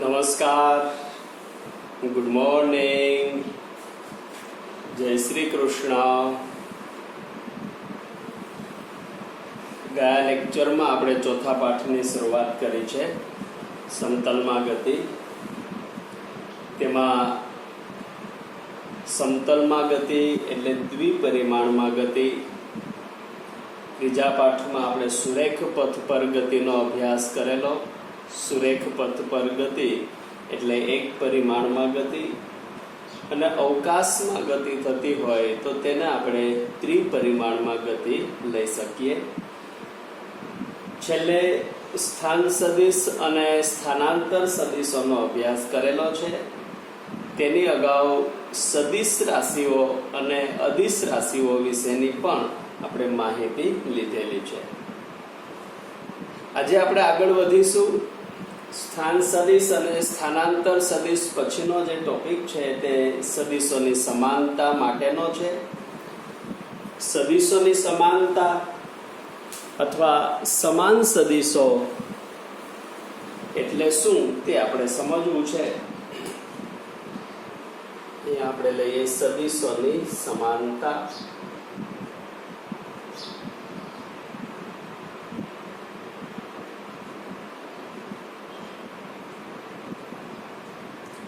નમસ્કાર, good morning, જય શ્રી કૃષ્ણ. ગયા લેક્ચરમાં આપણે ચોથા પાઠની શરૂઆત કરી છે, સમતલમાં ગતિ. તેમાં સમતલમાં ગતિ એટલે દ્વિપરિમાણમાં ગતિ. ત્રીજા પાઠમાં આપણે સુરેખ પથ પર ગતિનો અભ્યાસ કરેલો. સુરેખ પથ પર ગતિ એટલે એક પરિમાણમાં ગતિ, અને અવકાશમાં ગતિ થતી હોય તો તેને આપણે ત્રિપરિમાણમાં ગતિ લઈ શકીએ. છેલ્લે સ્થાન સદિશ અને સ્થાનાંતર સદિશોનો અભ્યાસ કરેલો છે. તેની અગાઉ સદિશ રાશિઓ અને અદિશ રાશિઓ વિશેની પણ આપણે માહિતી લીધેલી છે. આજે આપણે આગળ વધીશું. સ્થાન સદિશ અને સ્થાનાંતર સદિશ પછીનો જે ટોપિક છે તે સદિશોની સમાનતા માટેનો છે. સદિશોની સમાનતા અથવા સમાન સદિશો એટલે શું તે આપણે સમજવું છે. અહીંયા આપણે લઈએ સદિશોની સમાનતા.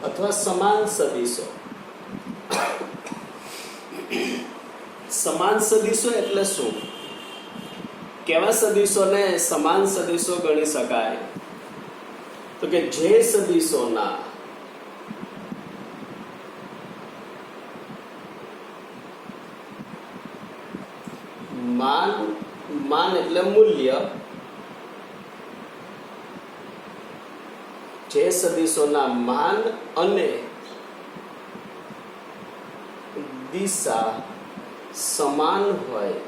અથવા સમાન સદિશો. સમાન સદિશો એટલે શું? કેવા સદિશોને સમાન સદિશો ગણી શકાય? તો કે જે સદિશોના માન એટલે મૂલ્ય, જે સદિશોના માન અને દિશા સમાન હોય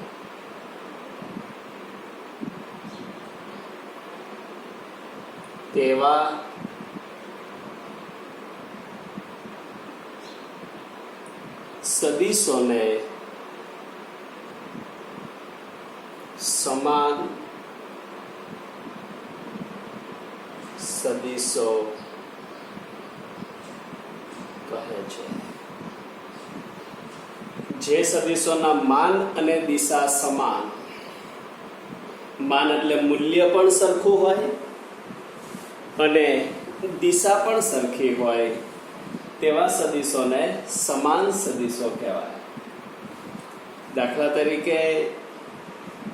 તેવા સદિશોને સમાન સદિશો કહે છે. જે સદિશોના માન અને દિશા સમાન, માન એટલે મૂલ્ય પણ સરખું હોય અને દિશા પણ સરખી હોય તેવા સદિશોને સમાન સદિશો કહેવાય. દાખલા તરીકે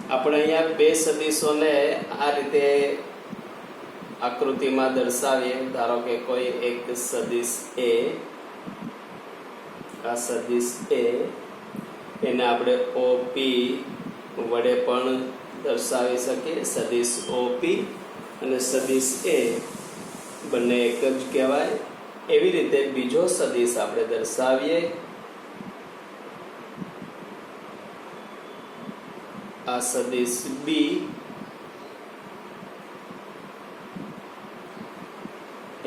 આપણે અહીંયા બે સદિશોને આ રીતે આકૃતિમાં દર્શાવીએ. ધારો કે કોઈ એક સદિશ એ, આ સદિશ એ, એને આપણે ઓપી વડે પણ દર્શાવી શકીએ. સદિશ ઓપી અને સદિશ એ બંને એક જ કહેવાય. એવી રીતે બીજો સદિશ આપણે દર્શાવીએ. આ સદિશ બી,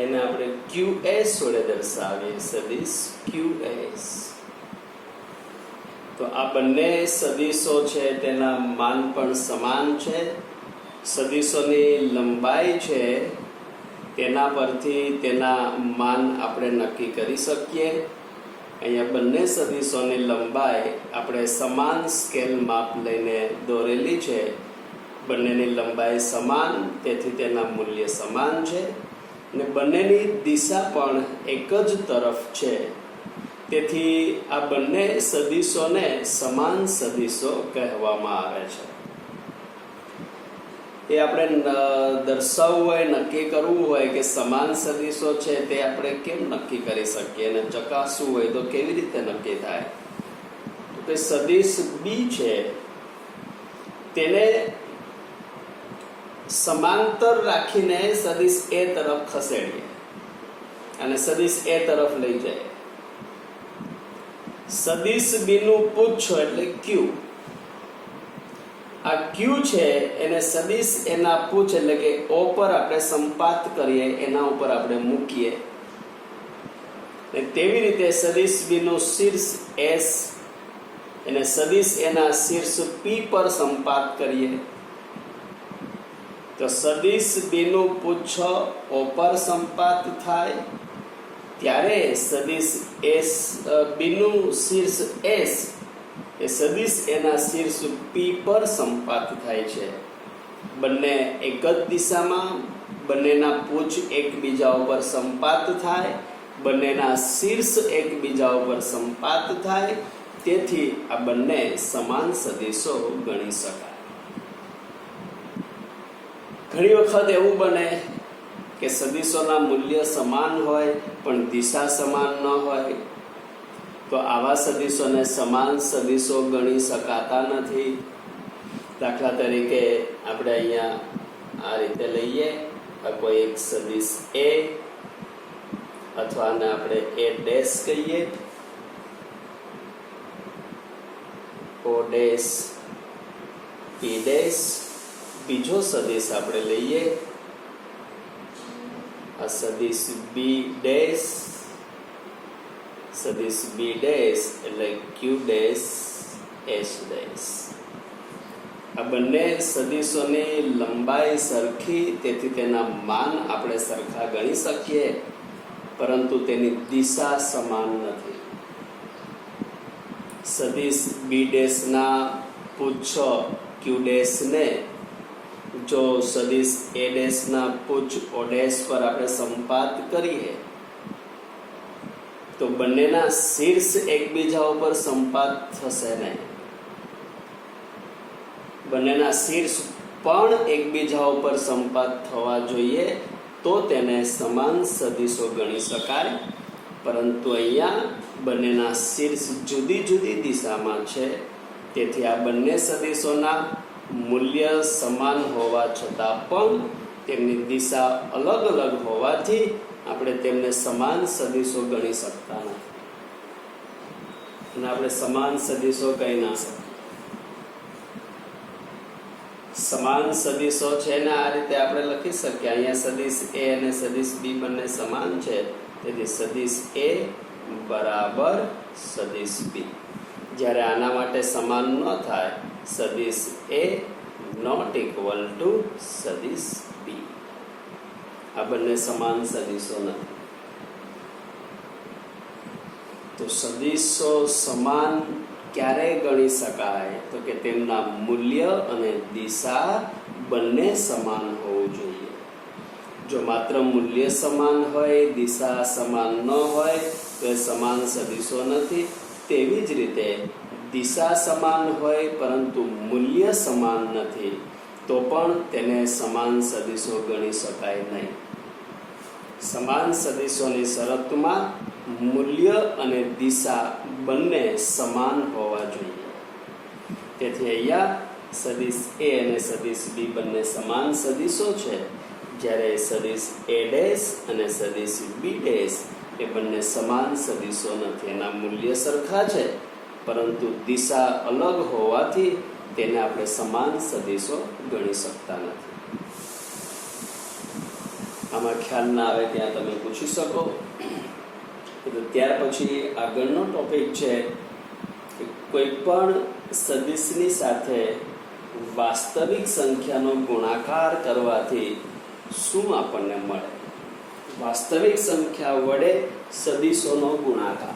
એને આપણે QS વડે દર્શાવીએ. સદિશ QS. તો આ બંને સદિશો છે તેના માન પણ સમાન છે. સદિશોની લંબાઈ છે તેના પરથી તેના માન આપણે નક્કી કરી શકીએ. અહીંયા બંને સદિશોની લંબાઈ આપણે સમાન સ્કેલ માપ લઈને દોરેલી છે. બંનેની લંબાઈ સમાન, તેથી તેના મૂલ્ય સમાન છે. અને બંનેની દિશા પણ એક જ તરફ છે. તેથી આ બંને સદિશોને સમાન સદિશો કહેવામાં આવે છે. એ આપણે દર્શાવવું હોય, નક્કી કરવું હોય કે સમાન સદિશો છે તે આપણે કેમ નક્કી કરી શકીએ, અને ચકાસવું હોય તો કેવી રીતે નક્કી થાય? તો સદિશ બી છે તેને સમાંતર રાખીને સદિશ એ તરફ ખસેડીએ અને સદિશ એ તરફ લઈ જાય. સદિશ બી નું પુચ્છ એટલે ક્યુ. આ ક્યુ છે એને સદિશ એના પુચ્છ એટલે કે ઓ પર આપણે સંપાત કરીએ, એના ઉપર આપણે મૂકીએ. તેવી રીતે સદિશ બી નું શીર્ષ એસ એને સદિશ એના શીર્ષ પી પર સંપાત કરીએ. તો સદિશ બીનું પુચ્છ ઓપર સંપાત થાય ત્યારે સદિશ એસ બીનું શીર્ષ એસ એ સદિશ એના શીર્ષ પી પર સંપાત થાય છે. બંને એક જ દિશામાં, બંનેના પૂછ એકબીજા ઉપર સંપાત થાય, બંનેના શીર્ષ એકબીજા ઉપર સંપાત થાય, તેથી આ બંને સમાન સદિશો ગણી શકાય. ઘણી વખત એવું બને કે સદિશોના મૂલ્ય સમાન હોય પણ દિશા સમાન ન હોય, તો આવા સદિશોને સમાન સદિશો ગણી શકાતા નથી. દાખલા તરીકે આપણે અહીંયા આ રીતે લઈએ, આ કોઈ એક સદિશ એ અથવા આને આપણે એ ડેશ કહીએ, ઓ ડેશ પી ડેશ. બીજો સદિશ આપણે લઈએ, આ સદિશ બી ડેશ, સદિશ બી ડેશ એટલે ક્યુ ડેશ એચ ડેશ. આ બંને સદિશોની લંબાઈ સરખી, તેથી તેના માન આપણે સરખા ગણી શકીએ, પરંતુ તેની દિશા સમાન નથી. સદિશ બી ડેશના પુચ્છ ક્યુ ડેશને જો સદિશ એ ડેશના પુચ્છ ઓ ડેશ પર આપણે સંપાત કરીએ તો બંનેના શીર્ષ એકબીજા ઉપર સંપાત થશે નહીં. બંનેના શીર્ષ પણ એકબીજા ઉપર સંપાત થવા જોઈએ, તો તેને સમાન સદિશો ગણી શકાય. પરંતુ અહીંયા બંનેના શીર્ષ જુદી જુદી દિશામાં છે, તેથી આ બંને સદિશોના મૂલ્ય સમાન હોવા છતાં પણ તેમની દિશા અલગ અલગ હોવાથી આપણે તેમને સમાન સદિશો ગણી શકતા નથી, અને આપણે સમાન સદિશો કહી ના શકીએ. સમાન સદિશો છે ને આ રીતે આપણે લખી શકીએ. અહીંયા સદિશ એ અને સદિશ બી બંને સમાન છે, તેથી સદિશ એ બરાબર સદિશ બી. જ્યારે આના માટે સમાન ન થાય, સદિશ એ નોટ ઇક્વલ ટુ સદિશ બી. આ બંને સમાન સદિશો નથી. તો સદિશો સમાન ક્યારે ગણી શકાય? તો કે તેમના મૂલ્ય અને દિશા બંને સમાન હોવું જોઈએ. જો માત્ર મૂલ્ય સમાન હોય, દિશા સમાન ન હોય તો એ સમાન સદિશો નથી. તેવી જ રીતે દિશા સમાન હોય પરંતુ મૂલ્ય સમાન નથી, તો પણ તેને સમાન સદિશો ગણી શકાય નહીં. સમાન સદિશોની શરતમાં મૂલ્ય અને દિશા બંને સમાન હોવા જોઈએ. તેથી અહીંયા સદિશ એ અને સદિશ બી બંને સમાન સદિશો છે, જ્યારે સદિશ એ ડેશ અને સદિશ બી ડેશ એ બંને સમાન સદિશો નથી. એના મૂલ્ય સરખા છે, પરંતુ દિશા અલગ હોવાથી તેને આપણે સમાન સદિશો ગણી શકતા નથી. આમાં ખ્યાલ ના આવે ત્યાં તમે પૂછી શકો. ત્યાર પછી આગળનો ટોપિક છે કે કોઈ પણ સદિશની સાથે વાસ્તવિક સંખ્યાનો ગુણાકાર કરવાથી શું આપણને મળે? વાસ્તવિક સંખ્યા વડે સદિશોનો ગુણાકાર.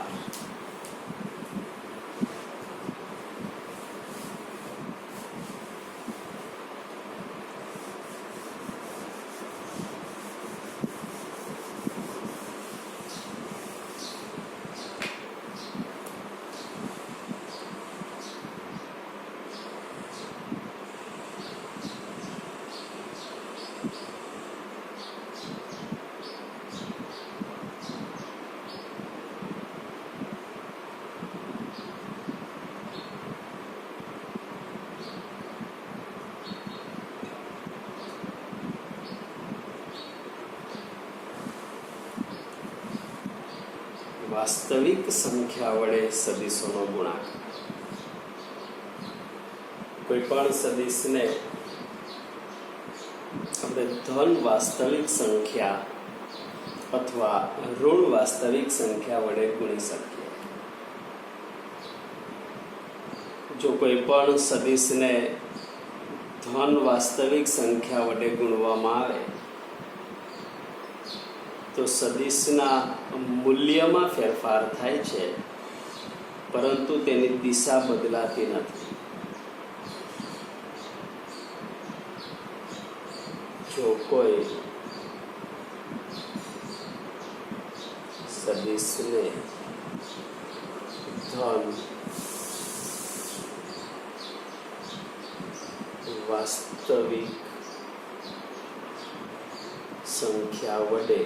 વાસ્તવિક સંખ્યા વડે સદિશોનો ગુણાકાર. કોઈ પણ સદિશને આપણે ધન વાસ્તવિક સંખ્યા અથવા ઋણ વાસ્તવિક સંખ્યા વડે ગુણી શકીએ. જો કોઈ પણ સદિશને ધન વાસ્તવિક સંખ્યા વડે ગુણવામાં આવે તો સદિશના મૂલ્યમાં ફેરફાર થાય છે, પરંતુ તેની દિશા બદલાતી નથી. જો કોઈ સદિશને ધન વાસ્તવિક સંખ્યા વડે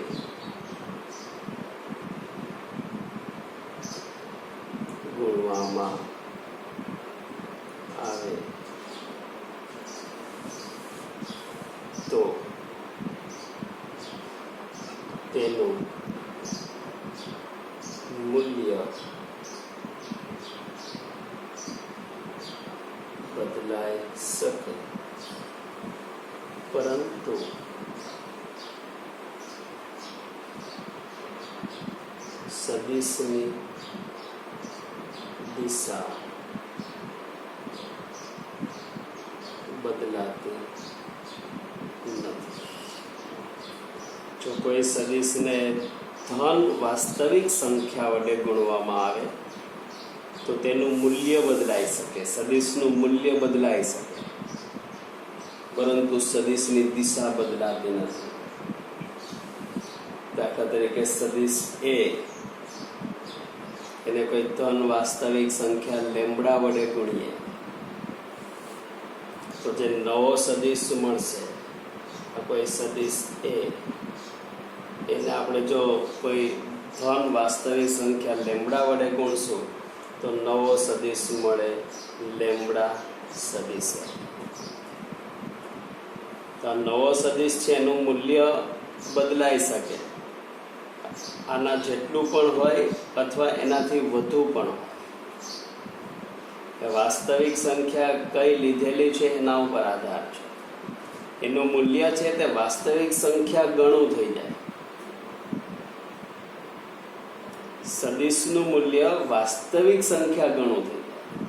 ગુણવામાં આવે તો તેનું મૂલ્ય બદલાઈ શકે, પરંતુ સદિશની દિશા બદલાતી નથી. જો કોઈ સદિશને ધન વાસ્તવિક સંખ્યા વડે ગુણવામાં આવે તો તેનું મૂલ્ય બદલાઈ શકે, સદિશનું મૂલ્ય બદલાઈ શકે, પરંતુ સદિશની દિશા બદલાતી નથી. દાખલા તરીકે સદિશ એ એને કોઈ ધન વાસ્તવિક સંખ્યા લેમ્બડા વડે ગુણીએ તો જે નવો સદિશ મળશે, કોઈ સદિશ એ એને આપણે જો કોઈ ધન વાસ્તવિક સંખ્યા લેમ્બડા વડે ગુણશું તો નવો સદિશ મળે લેમ્બડા સદિશ. તો આ નવો સદિશ છે એનું મૂલ્ય બદલાઈ શકે, આના જેટલું પણ હોય અથવા એનાથી વધુ પણ હોય. વાસ્તવિક સંખ્યા કઈ લીધેલી છે એના ઉપર આધાર છે. એનું મૂલ્ય છે તે વાસ્તવિક સંખ્યા ગણું થઈ જાય. સદિશનું મૂલ્ય વાસ્તવિક સંખ્યા ગણું થઈ જાય,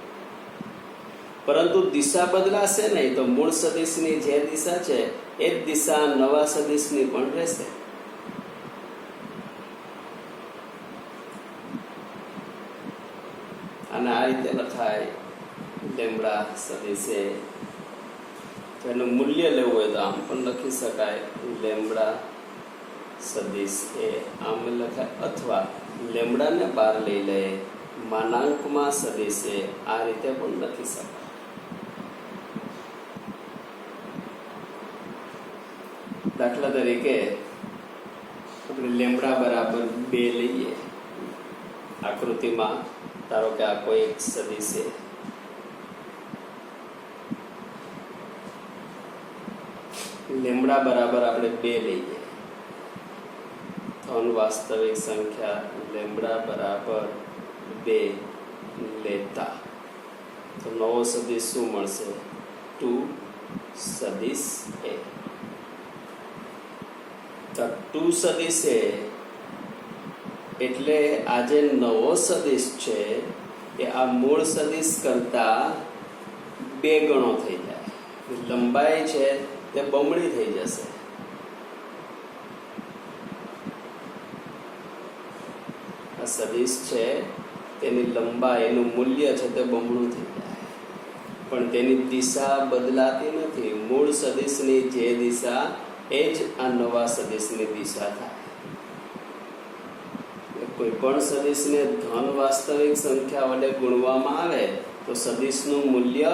પરંતુ દિશા બદલાશે નહીં. તો મૂળ સદિશની જે દિશા છે એ જ દિશા નવા સદિશની પણ રહેશે. અને આ રીતે લખાય લેમ્બડા સદિશે. તો એનું મૂલ્ય લેવું હોય તો આમ પણ લખી શકાય લેમ્બડા સદિશ એ આમ લખાય, અથવા લેમ્બડાને બહાર લઈ લે માનાંકમાં સદિશે આ રીતે પણ લખી શકાય. દાખલા તરીકે આપણે લેમ્બડા બરાબર 2 લઈએ. આકૃતિમાં ધારો કે આ કોઈ એક સદિશ છે, લેમ્બડા બરાબર આપણે 2 લઈએ, ધન વાસ્તવિક સંખ્યા લેમ્બડા બરાબર 2 લેતા તો નવો સદિશ શું મળશે? 2 સદિશ એ. તો 2 સદિશ એ એટલે આ જે નવો સદિશ છે એ આ મૂળ સદિશ કરતા 2 ગણો થઈ જાય. લંબાઈ છે તે બમણી થઈ જશે. આ સદિશ છે તેની લંબાઈ, એનું મૂલ્ય છે તે બમણું થઈ જાય, પણ તેની દિશા બદલાતી નથી. મૂળ સદિશની જે દિશા એ જ આ નવા સદિશની દિશા થાય. કોઈ પણ સદિશને ધન વાસ્તવિક સંખ્યા વડે ગુણવામાં આવે તો સદિશનું મૂલ્ય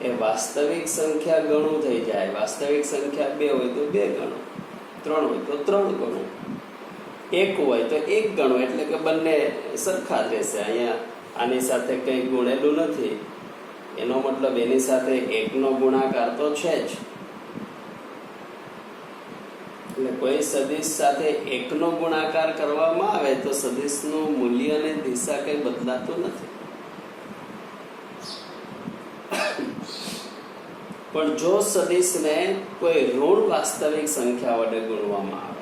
એ વાસ્તવિક સંખ્યા ગણું થઈ જાય. વાસ્તવિક સંખ્યા 2 હોય તો 2 ગણું, 3 હોય તો 3 ગણું, 1 હોય તો 1 ગણું. એટલે કે બંને સરખા જ રહેશે. અહીંયા આની સાથે કંઈ ગુણેલું નથી, એનો મતલબ એની સાથે 1નો ગુણાકાર તો છે જ. એટલે કોઈ સદિશ સાથે 1નો ગુણાકાર કરવામાં આવે તો સદિશનું મૂલ્ય અને દિશા કંઈ બદલાતું નથી. પણ જો સદિશને કોઈ ઋણ વાસ્તવિક સંખ્યા વડે ગુણવામાં આવે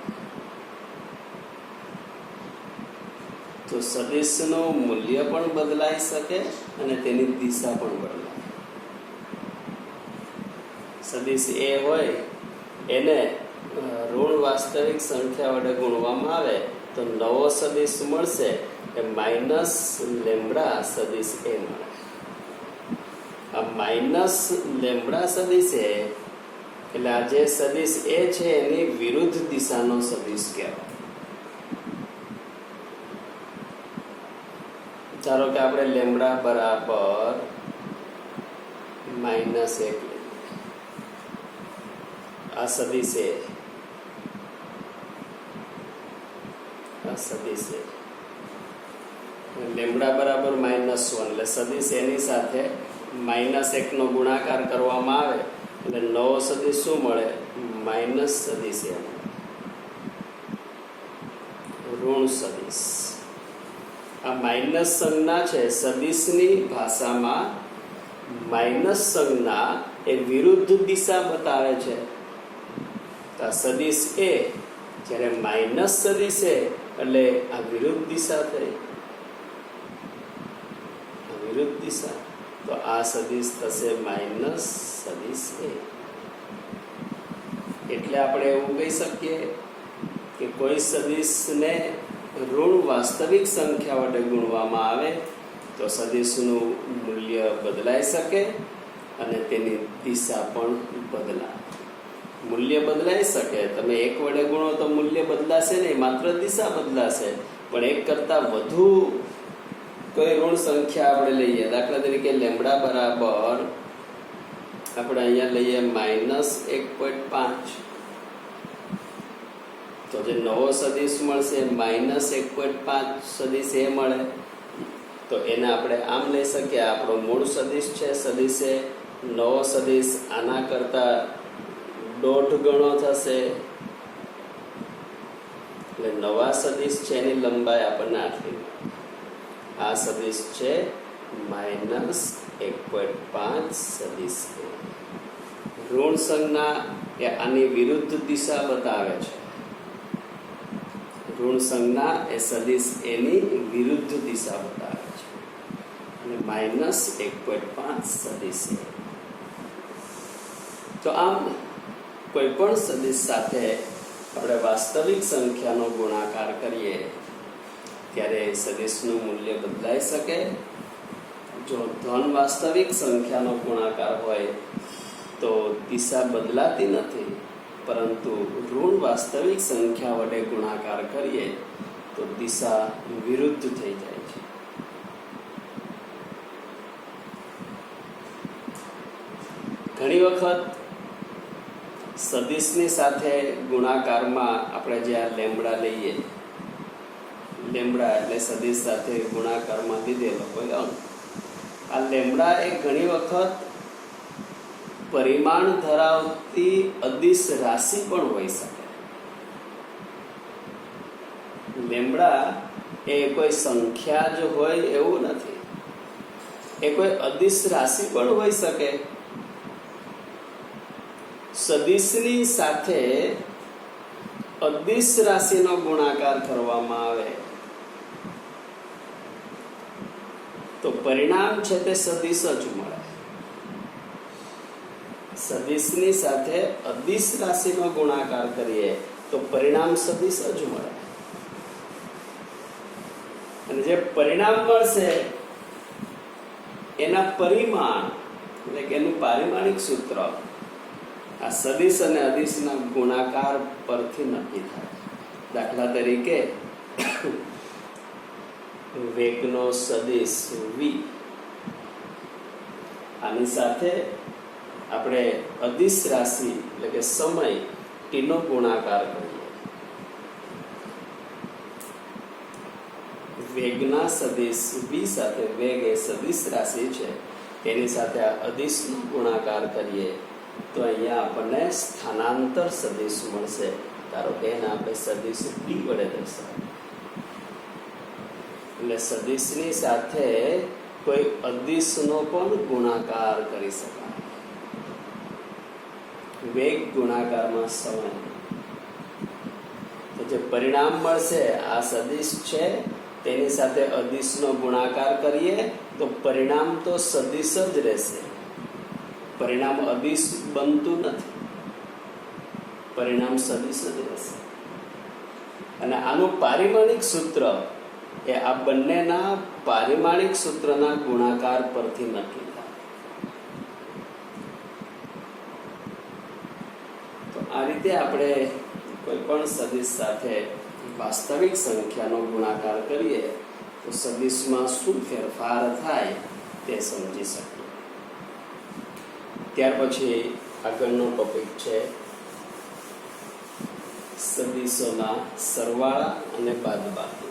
તો સદિશનું મૂલ્ય પણ બદલાઈ શકે અને તેની દિશા પણ બદલાય. સદિશ એ હોય એને ઋણ વાસ્તવિક સંખ્યા વડે ગુણવામાં આવે તો નવો સદિશ મળશે એ માઇનસ લેમ્બડા સદિશ એ મળે. આ માઇનસ લેમ્બડા સદિશ એ એટલે આ જે સદિશ એ છે એની વિરુદ્ધ દિશાનો સદિશ કહેવાય. ધારો કે આપણે લેમ્બડા બરાબર -1 આ સદિશ એ લેમ્બડા બરાબર -1 એટલે સદિશ એની સાથે -1 નો ગુણાકાર કરવામાં આવે એટલે નવો સદિશ શું મળે? માઇનસ સદિશ એ ઋણ સદિશ. આ માઇનસ સંજ્ઞા છે સદિશની ભાષામાં માઇનસ સંજ્ઞા એ વિરુદ્ધ દિશા બતાવે છે. આ સદિશ એ જ્યારે માઇનસ સદિશ એ એટલે આ વિરુદ્ધ દિશા થઈ, વિરુદ્ધ દિશા, તો આ સદિશ થશે માઇનસ સદિશ એ. એટલે આપણે એવું કહી શકીએ કે કોઈ સદિશને ઋણ વાસ્તવિક સંખ્યા વડે ગુણવામાં આવે તો સદિશનું મૂલ્ય બદલાઈ શકે અને તેની દિશા પણ બદલાય. મૂલ્ય બદલાઈ શકે, તમે 1 વડે ગુણો તો મૂલ્ય બદલાશે નહીં, માત્ર દિશા બદલાશે. પણ 1 કરતાં વધુ કોઈ ઋણ સંખ્યા આપણે લઈએ, દાખલા તરીકે લેમ્બડા બરાબર આપણે અહીંયા લઈએ -1.5, તો જે નવો સદિશ મળશે -1.5 સદિશ એ મળે. તો એને આપણે આમ લઈ શકીએ, આપણો મૂળ સદિશ છે સદિશ એ, નવો સદિશ આના કરતા 1.5 ગણો થશે એટલે નવા સદિશ છે એની લંબાઈ આપણને આટલી. આ સદિશ છે -1.5 સદિશ એ. ઋણ સંજ્ઞા એ આની વિરુદ્ધ દિશા બતાવે છે. ઋણ સંજ્ઞા એ સદિશ એની વિરુદ્ધ દિશા બતાવે છે અને -1.5 સદિશ એ. તો આમ કોઈ પણ સદિશ સાથે આપણે વાસ્તવિક સંખ્યાનો ગુણાકાર કરીએ ત્યારે સદિશનું મૂલ્ય બદલાઈ શકે. જો ધન વાસ્તવિક સંખ્યાનો ગુણાકાર હોય તો દિશા બદલાતી નથી, પરંતુ ઋણ વાસ્તવિક સંખ્યા વડે ગુણાકાર કરીએ તો દિશા વિરુદ્ધ થઈ જાય છે. ઘણી વખત સદિશની સાથે ગુણાકારમાં આપણે જે આ લેમ્બડા લઈએ, લેમ્બડા એટલે સદિશ સાથે ગુણાકારમાં લીધેલો કોઈ અંક, આ લેમ્બડા એ ઘણી વખત પરિમાણ ધરાવતી અદિશ રાશિ પણ હોઈ શકે. લેમ્બડા એ કોઈ સંખ્યા જ હોય એવું નથી, એ કોઈ અદિશ રાશિ પણ હોઈ શકે. સદિશની સાથે અદિશ રાશિનો ગુણાકાર કરવામાં આવે તો પરિણામ છે તે સદિશ જ મળે. સદિશની સાથે અદિશ રાશિનો ગુણાકાર કરીએ તો પરિણામ સદિશ જ મળે. અને જે પરિણામ મળશે એના પરિમાણ એટલે કે એનું પારિમાણિક સૂત્ર આ સદિશ અને અદિશના ગુણાકાર પરથી નક્કી થાય. દાખલા તરીકે વેગનો સદિશ v, આની સાથે આપણે અદિશ રાશિ એટલે કે સમય t નો ગુણાકાર કરીએ. વેગના સદિશ v સાથે, વેગ એ સદિશ રાશિ છે, તેની સાથે આ અદિશનો ગુણાકાર કરીએ તો અહીંયા આપણને સ્થાનાંતર સદિશ મળશે. ધારો કે એને આપણે સદિશ t વડે દર્શાવીએ. એટલે સદિશની સાથે કોઈ અદિશનો પણ ગુણાકાર કરી શકાય. વેગ ગુણાકારમાં સમય, તો જે પરિણામ મળશે આ સદિશ છે તેની સાથે અદિશનો ગુણાકાર કરીએ તો પરિણામ તો સદિશ જ રહેશે. પરિણામ અદિશ બનતું નથી, પરિણામ સદિશ જ રહેશે. અને આનું પારિમાણિક સૂત્ર એ આ બંનેના પારિમાણિક સૂત્રના ગુણાકાર પરથી નક્કી થાય. તો આ રીતે આપણે કોઈ પણ સદિશ સાથે વાસ્તવિક સંખ્યાનો ગુણાકાર કરીએ તો સદિશમાં શું ફેરફાર થાય તે સમજી શકીએ. ત્યાર પછી આગળનો ટોપિક છે સદિશોના સરવાળા અને બાદબાકી.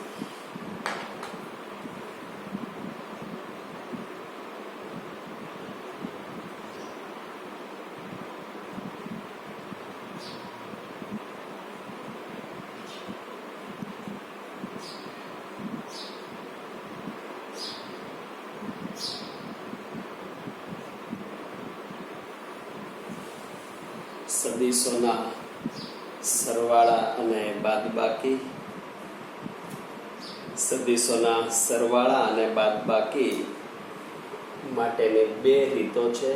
સદિશોના સરવાળા અને બાદબાકી. સદિશોના સરવાળા અને બાદબાકી માટેની બે રીતો છે.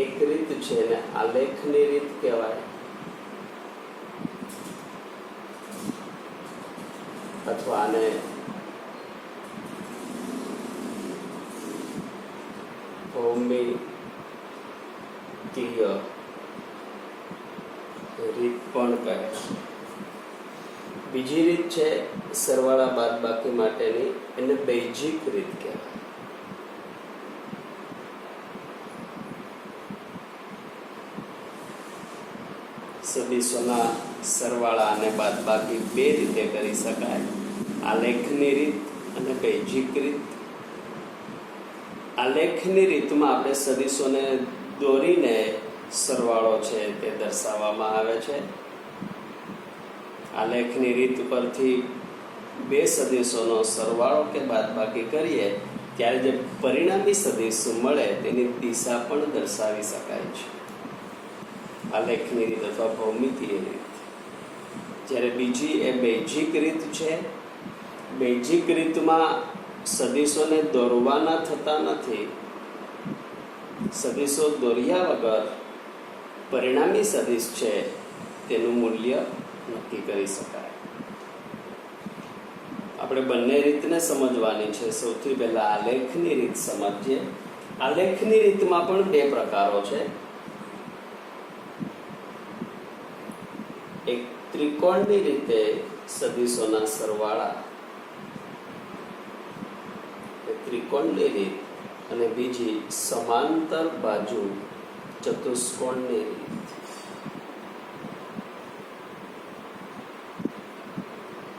એક રીત છે ને આલેખની રીત કહેવાય, અથવા આને ભૌમિતિય રીત પણ કહે. બીજી રીત છે સરવાળા બાદબાકી માટેની, એને બેઝિક રીત કહેવાય. સદિશોના સરવાળા અને બાદબાકી બે રીતે કરી શકાય, આલેખની રીત અને બેઝિક રીત. આલેખની રીતમાં આપણે સદિશોને દોરીને સરવાળો છે તે દર્શાવવામાં આવે છે. આલેખની રીત પરથી બે સદિશોનો સરવાળો કે બાદબાકી કરીએ ત્યારે જે પરિણામી સદિશ મળે તેની દિશા પણ દર્શાવી શકાય છે, આલેખની રીત અથવા ભૌમિતિય રીત. જ્યારે બીજી એ બેઝિક રીત છે. બેઝિક રીતમાં સદિશોને દોરવાના થતા નથી. સદિશો દોર્યા વગર પરિણામી સદિશ છે તેનું મૂલ્ય નક્કી કરી શકાય. આપણે બંને રીતને સમજવાની છે. સૌથી પહેલા આલેખની રીત સમજીએ. આલેખની રીતમાં પણ બે પ્રકારો છે. એક ત્રિકોણની રીતે સદિશોના સરવાળા, ત્રિકોણની રીત, અને બીજી સમાંતર બાજુ ચતુષ્કોણની રીત.